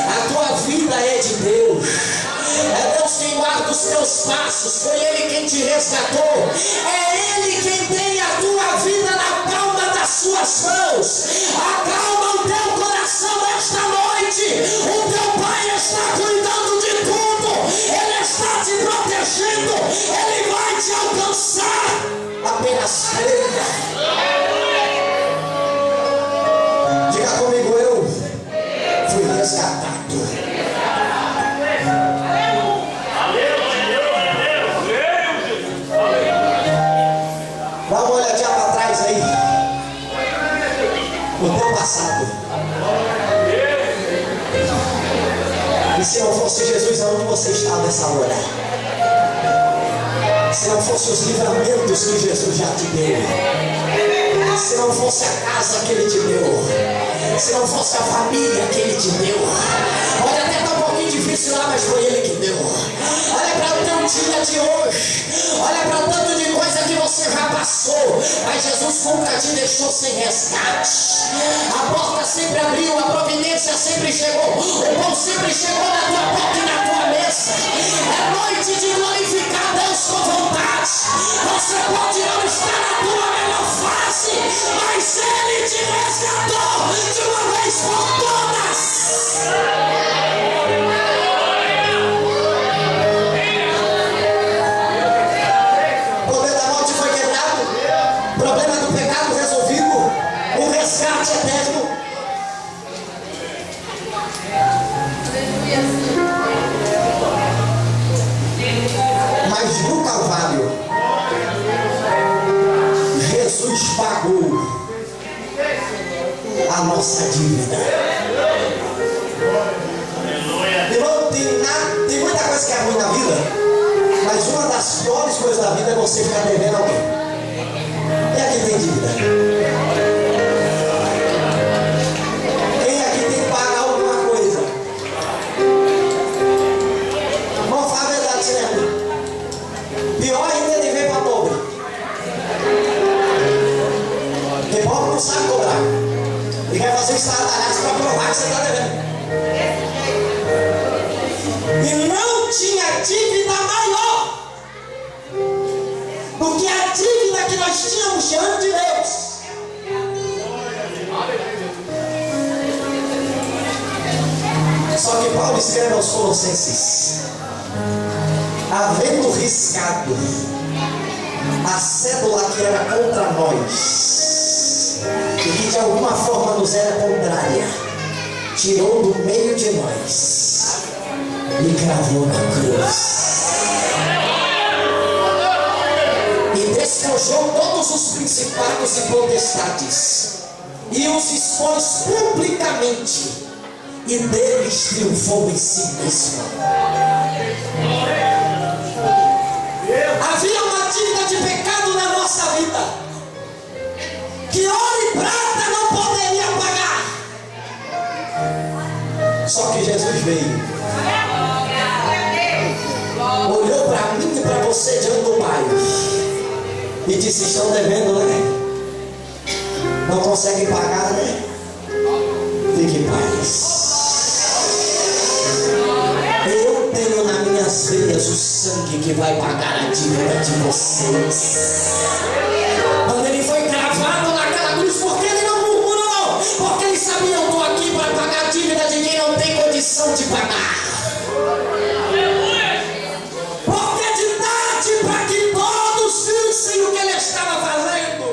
A tua vida é de Deus. É Deus quem guarda os teus passos. Foi Ele quem te resgatou. É Ele quem tem a tua vida na palma das suas mãos. Acalma o teu coração esta noite. O teu Pai está cuidando de tudo. Ele está te protegendo. Ele vai te alcançar. Apenas creia. Diga comigo: eu fui resgatado. Dá uma olhadinha para trás aí, no teu passado. E se não fosse Jesus, aonde você estava nessa hora? Se não fosse os livramentos que Jesus já te deu, se não fosse a casa que Ele te deu, se não fosse a família que Ele te deu, pode até estar um pouquinho difícil lá, mas foi Ele que deu. Olha para o teu dia de hoje, olha para o tanto de coisa que você já passou, mas Jesus nunca te deixou sem resgate. A porta sempre abriu, a providência sempre chegou, o pão sempre chegou na tua porta e na tua mesa. É noite de glorificar Deus com vontade. Você pode não estar na tua melhor fase, mas Ele te resgatou de uma vez por todas. O poder da morte foi quebrado, o problema do pecado resolvido, o resgate eterno. Mas no Calvário, Jesus pagou a nossa dívida. Irmão, tem muita coisa que é ruim na vida, mas uma das piores coisas da vida é você ficar devendo alguém. Quem aqui tem dívida? Quem aqui tem que pagar alguma coisa? Vamos falar a verdade, você lembra? Pior ainda é dever para pobre. Porque pobre não sabe cobrar. Ele quer fazer estradalhaço para provar que você está devendo. E não tinha dívida maior do que a dívida que nós tínhamos diante de Deus. Só que Paulo escreve aos Colossenses: havendo riscado a cédula que era contra nós e que de alguma forma nos era contrária, tirou do meio de nós e cravou na cruz. E despojou todos os principados e potestades e os expôs publicamente, e deles triunfou em si mesmo. Havia uma dívida de pecado na nossa vida que ouro e prata não poderia pagar. Só que Jesus veio, olhou para mim e para você diante do Pai e disse: estão devendo, né? Não conseguem pagar, né? Fique em paz. Eu tenho nas minhas veias o sangue que vai pagar a dívida de vocês. Quando ele foi cravado naquela cruz, porque ele não murmurou? Porque ele sabia: eu estou aqui para pagar a dívida de quem não tem condição de pagar. Porque de tarde, para que todos vissem o que ele estava fazendo.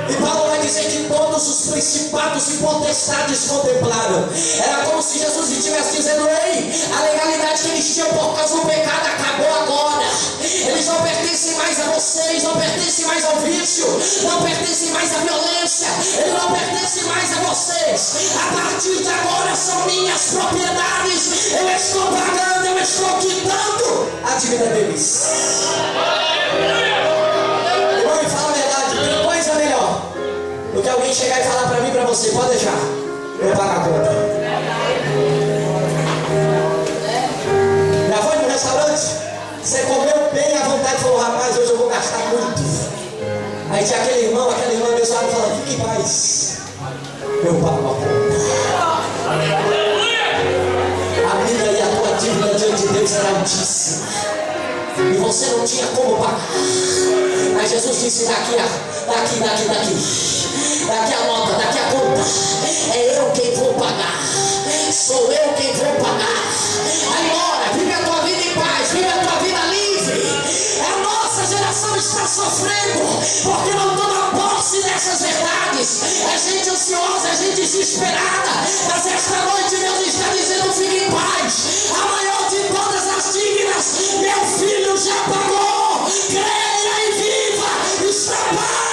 E Paulo vai dizer que todos os principados e potestades contemplaram. Era como se Jesus estivesse dizendo: ei, a legalidade que eles tinham por causa do pecado acabou agora. Eles não pertencem mais a vocês, não pertencem mais ao vício, não pertencem mais à violência, eles não pertencem mais a vocês. A partir de agora são minhas propriedades. Eu estou pagando, eu estou quitando a dívida deles. Irmão, me fala a verdade, tem coisa melhor do que alguém chegar e falar para mim e para você: pode deixar, eu pago a conta. Já foi no restaurante? Você comeu bem à vontade e falou: rapaz, hoje eu vou gastar muito. Aí tinha aquele irmão, aquela irmã abençoada falando: fique em paz, eu pago a conta. A minha e a tua dívida diante de Deus era altíssima e você não tinha como pagar. Mas Jesus disse: daqui a nota, daqui a conta, é eu quem vou pagar, sou eu quem vou pagar. Agora, vive a tua vida em paz, vive a tua vida livre. A nossa geração está sofrendo porque não toma posse dessas verdades. É gente ansiosa, é gente desesperada. Mas esta noite Deus está dizendo: fique em paz. A maior de todas as dívidas, meu filho já pagou. Creia e viva, está pago.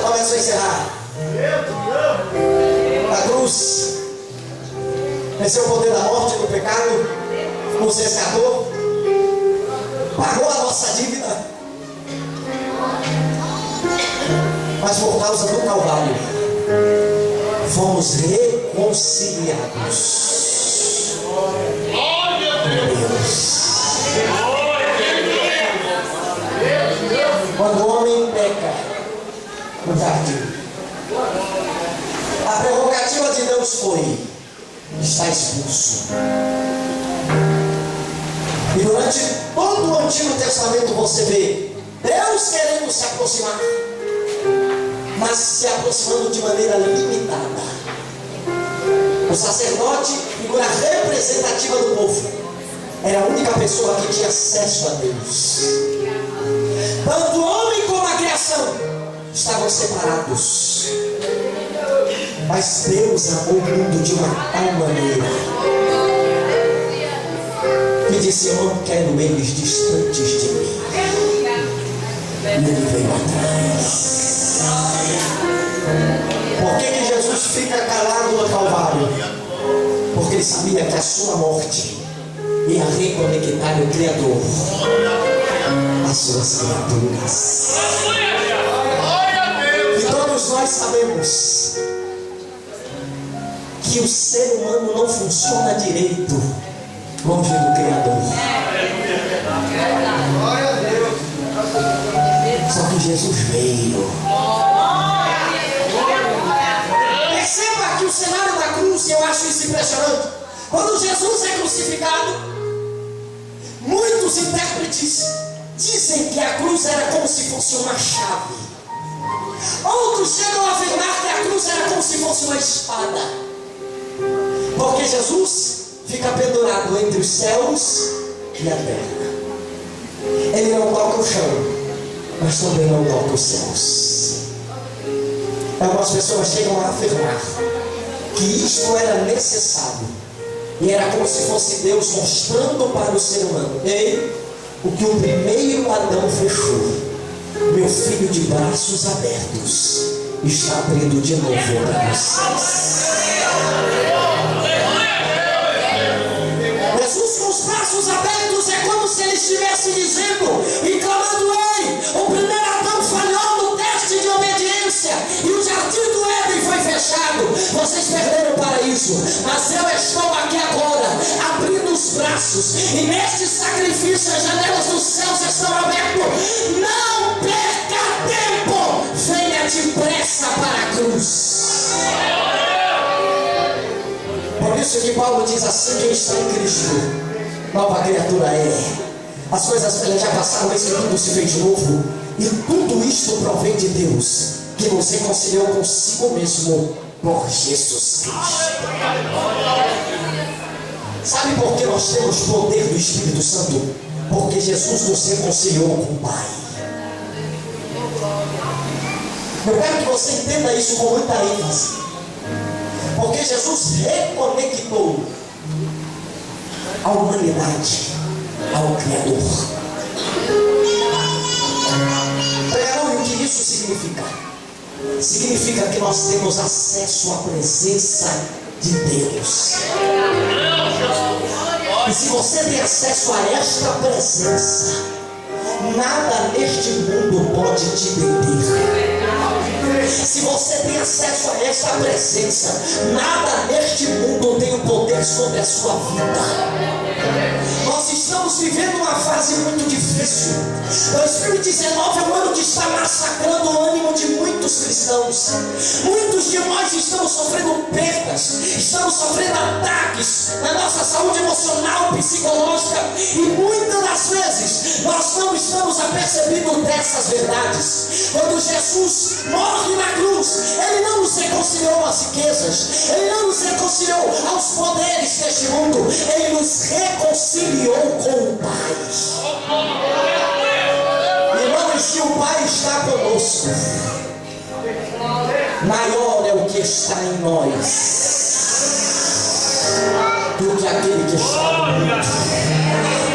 Começa a encerrar. A cruz venceu o poder da morte, do pecado, nos resgatou, pagou a nossa dívida. Mas por causa do Calvário fomos reconciliados com Deus. Quando o homem peca no jardim, a prerrogativa de Deus foi: está expulso. E durante todo o Antigo Testamento você vê Deus querendo se aproximar, mas se aproximando de maneira limitada. O sacerdote, figura representativa do povo, era a única pessoa que tinha acesso a Deus. Tanto o homem como a criação estavam separados. Mas Deus amou o mundo de uma tal maneira que disse: eu não quero eles distantes de mim. E ele veio atrás. Por que Jesus fica calado no Calvário? Porque ele sabia que a sua morte ia reconectar o Criador às suas criaturas. E todos nós sabemos que o ser humano não funciona direito longe do Criador. Só que Jesus veio. Perceba que o cenário da cruz, eu acho isso impressionante. Quando Jesus é crucificado, muitos intérpretes dizem que a cruz era como se fosse uma chave. Outros chegam a afirmar que a cruz era como se fosse uma espada, porque Jesus fica pendurado entre os céus e a terra. Ele não toca o chão, mas também é o dom dos céus. Algumas pessoas chegam a afirmar que isto era necessário, e era como se fosse Deus mostrando para o ser humano: ei, o que o primeiro Adão fechou, meu filho de braços abertos está abrindo de novo para vocês. Jesus com os braços abertos é como se ele estivesse dizendo e clamando: ei, o primeiro Adão falhou no teste de obediência e o jardim do Éden foi fechado. Vocês perderam o paraíso, mas eu estou aqui agora abrindo os braços, e neste sacrifício as janelas dos céus estão abertas. Não perca tempo, venha depressa para a cruz. Por isso que Paulo diz assim: quem está em Cristo, nova criatura é. As coisas velhas já passaram, eis que tudo se fez novo. E tudo isto provém de Deus, que nos reconciliou consigo mesmo por Jesus Cristo. Sabe por que nós temos poder do Espírito Santo? Porque Jesus nos reconciliou com o Pai. Eu quero que você entenda isso com muita ênfase. Porque Jesus reconectou a humanidade ao Criador. Pregaram, e o que isso significa? Significa que nós temos acesso à presença de Deus. E se você tem acesso a esta presença, nada neste mundo pode te deter. Se você tem acesso a esta presença, nada neste mundo tem o poder sobre a sua vida. Nós estamos vivendo uma fase muito difícil. 2019 é um ano que está massacrando o ânimo de muitos cristãos. Muitos de nós estamos sofrendo perdas, estamos sofrendo ataques na nossa saúde emocional, psicológica, e muitas das vezes nós não estamos apercebendo dessas verdades. Quando Jesus morre na cruz, Ele não nos reconciliou às riquezas, Ele não nos reconciliou aos poderes deste mundo, Ele nos reconciliou com o Pai. Irmãos, que o Pai está conosco, maior é o que está em nós do que aquele que está no mundo.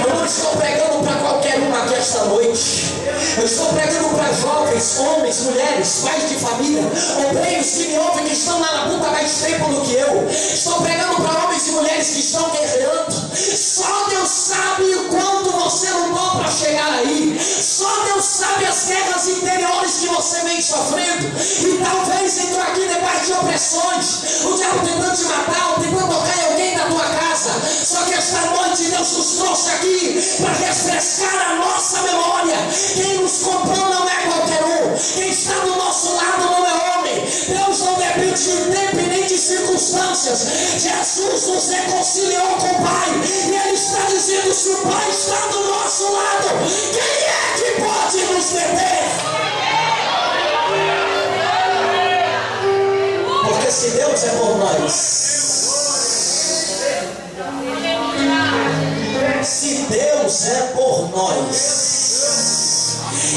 Eu não estou pregando para qualquer um aqui esta noite. Eu estou pregando para jovens, homens, mulheres, pais de família, obreiros que me ouvem, que estão lá na luta mais tempo do que eu. Estou pregando para homens e mulheres que estão guerreando. Só Deus sabe o quanto você lutou para chegar aí. Só Deus sabe as guerras interiores que você vem sofrendo. E talvez entrou aqui debaixo de opressões, o diabo tentando te matar, ou tentando tocar em alguém da tua casa. Só que esta noite Deus nos trouxe aqui para refrescar a nossa memória. Quem nos comprou não é qualquer um. Quem está do nosso lado não é homem. Deus não depende de tempo e nem de circunstâncias. Jesus nos reconciliou com o Pai, e Ele está dizendo: se o Pai está do nosso lado, quem é que pode nos deter? Porque se Deus é por nós, se Deus é por nós,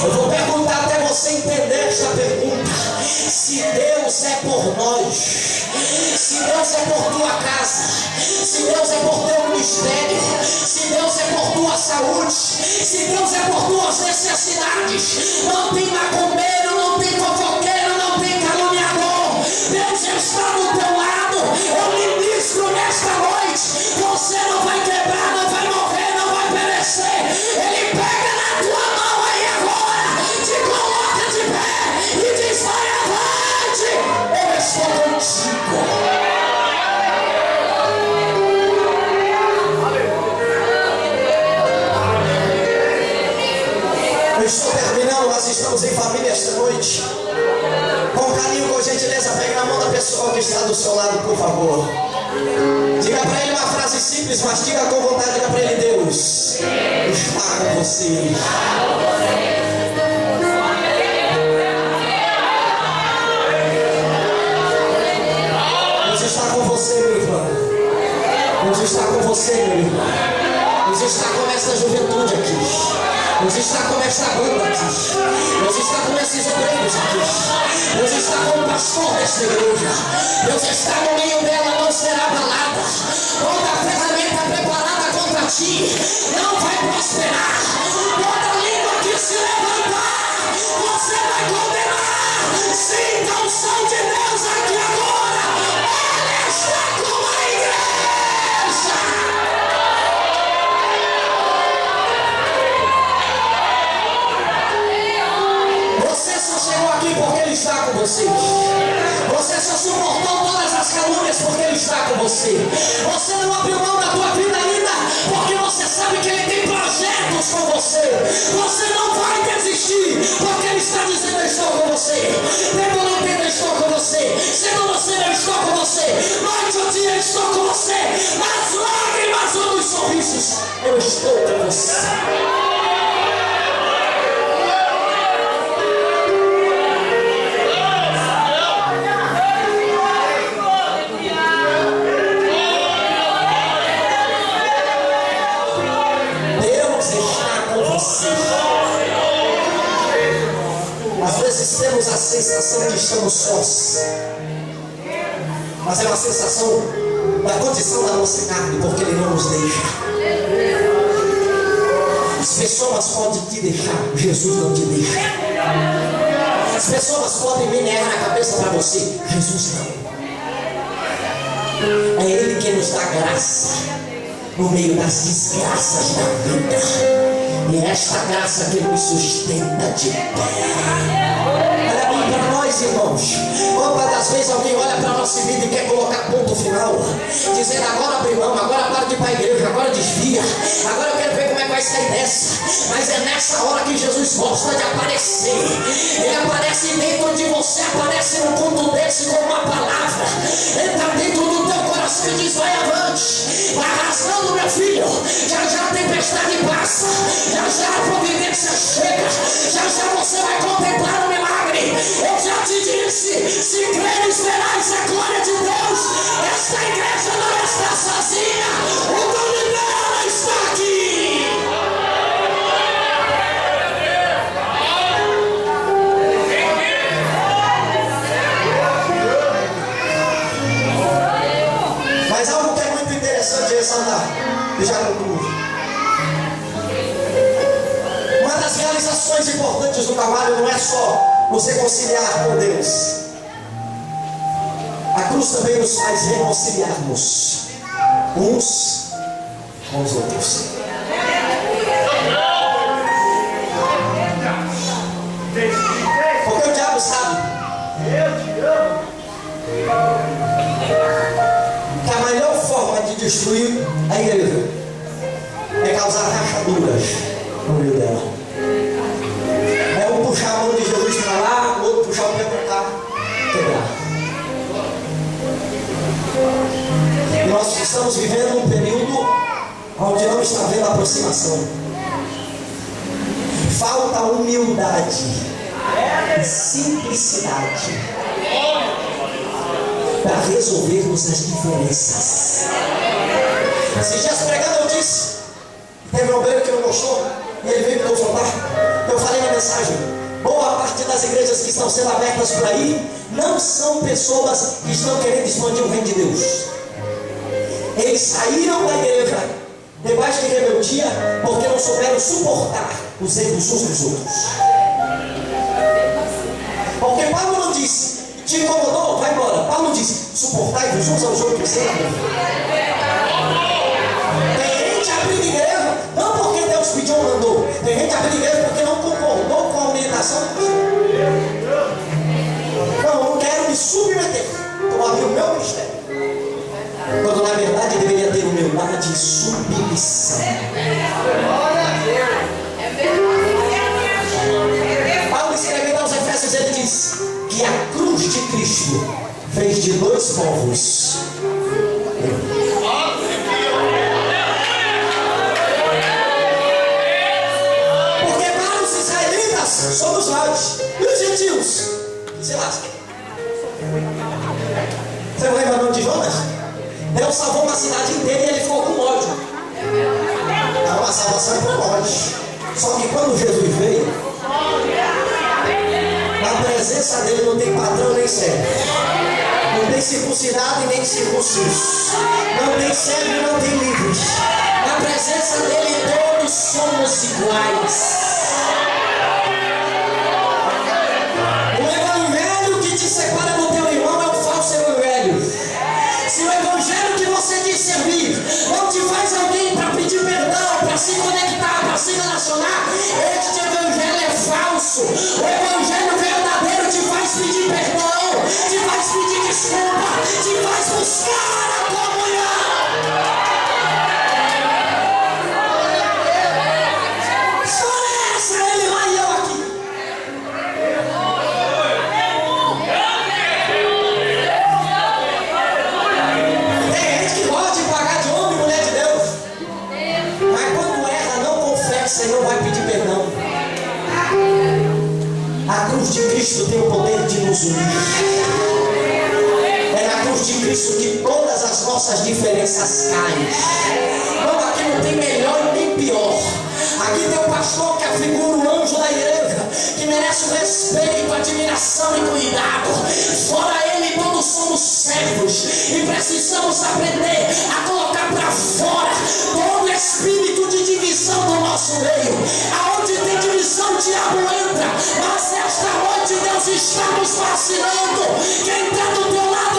eu vou perguntar até você entender esta pergunta. Se Deus é por nós, se Deus é por tua casa, se Deus é por teu ministério, se Deus é por tua saúde, se Deus é por tuas necessidades, não tem macumbeiro, não tem fofoqueiro, não tem caluniador. Deus está do teu lado. Eu ministro nesta noite: você não vai quebrar, não vai morrer, não vai perecer. Ele pega na tua mão aí agora, te coloca de pé e diz: vai avante, eu estou contigo. Eu estou terminando, nós estamos em família esta noite. Com carinho, com gentileza, pegue na mão da pessoa que está do seu lado, por favor. Diga para ele uma frase simples, mas diga com vontade. Diga para ele: Deus está com você. Deus está com você, meu irmão. Deus está com você, meu irmão. Deus está com essa juventude aqui. Deus está com esta banda aqui. Deus está com esses obreiros aqui. Deus está com o pastor desta igreja. Deus está no meio dela, não será abalada. Toda ferramenta preparada contra ti não vai prosperar. Toda língua que se levantar, você vai condenar. Sinta a unção de Deus aqui agora. Ele está com a igreja. Você só chegou aqui porque Ele está com você. Você só suportou todas as calúnias porque Ele está com você. Você não abriu mão da tua vida ainda porque você sabe que Ele tem projetos com você. Você não vai desistir porque Ele está dizendo: eu estou com você. Tempo não tempo, eu estou com você. Segunda-feira, eu estou com você. Noite ou dia, eu estou com você. Nas lágrimas ou nos sorrisos, eu estou com você. Às vezes temos a sensação de estamos sós, mas é uma sensação da condição da nossa carne, porque Ele não nos deixa. As pessoas podem te deixar, Jesus não te deixa. As pessoas podem menear a cabeça para você, Jesus não. É Ele que nos dá graça no meio das desgraças da vida. E é esta graça que nos sustenta de pé. Olha bem para nós, irmãos. Quantas das vezes alguém olha para a nossa vida e quer colocar ponto final, dizendo: agora abre mão, agora para de ir para a igreja, agora desvia, agora eu quero ver como é que vai sair dessa. Mas é nessa hora que Jesus gosta de aparecer. Ele aparece dentro de você, aparece no culto desse com uma palavra. Entra dentro do teu coração e diz: vai avante, vai arrastando, meu filho. Já já a tempestade passa, já já a providência chega, já já você vai contemplar o milagre. Eu já te disse: se creres, verás a glória de Deus. Esta igreja não está sozinha, o dono dela está aqui. Mas algo que é muito interessante ressaltar, e já concluo. Uma das realizações importantes do Calvário não é só nos reconciliar com Deus. A cruz também nos faz reconciliarmos uns com os outros. Porque o diabo sabe que a melhor forma de destruir a igreja é causar rachaduras no meio dela. É um puxar a mão de Jesus para lá, o outro puxar o pé para cá, quebrar. E nós estamos vivendo um período onde não está havendo aproximação. Falta humildade e simplicidade para resolvermos as diferenças. Esses dias pregando eu disse, teve um obreiro que não gostou e ele veio me confrontar. Eu falei na mensagem: boa parte das igrejas que estão sendo abertas por aí não são pessoas que estão querendo expandir o reino de Deus. Eles saíram da igreja debaixo de rebeldia porque não souberam suportar os erros uns dos outros. Porque Paulo não disse: te incomodou, vai embora. Paulo disse: suportai-vos uns aos outros sem amor. Tem gente abrindo igreja não porque Deus pediu ou mandou. Tem gente abrindo igreja porque não concordou com a orientação. Não, não quero me submeter. Então abri o meu ministério. Quando na verdade deveria ter humildade e submissão. Paulo escrevendo aos Efésios, ele diz que a cruz de Cristo fez de dois povos. Porque para os israelitas somos nós, e os gentios se lascam. Você não lembra o nome de Jonas? Deus salvou uma cidade inteira e ele ficou com ódio. É uma salvação por ódio. Só que quando Jesus veio, na presença dele não tem patrão nem servo, não tem circuncidado e nem circunciso, não tem servo e não tem livre. Na presença dele todos somos iguais. O evangelho que te separa do teu irmão é o falso evangelho. Se o evangelho que você diz servir não te faz alguém para pedir perdão, para se conectar, para se relacionar, este evangelho é falso. O evangelho verdadeiro te faz pedir perdão, te faz pedir desculpa, te faz buscar a comunhão. Só essa, ele lá e eu aqui. Tem gente que gosta de pagar de homem e mulher de Deus, mas quando erra não confessa e não vai pedir perdão. A cruz de Cristo tem o poder de nos unir. É na cruz de Cristo que todas as nossas diferenças caem. Não, aqui não tem melhor e nem pior. Aqui tem o pastor que afigura o anjo da igreja, que merece o respeito, admiração e cuidado. Fora ele, todos somos servos e precisamos aprender a colocar para fora todo espírito de divisão do nosso meio. Aonde tem divisão, o diabo entra. Mas esta noite Deus está nos fascinando. Quem está do teu lado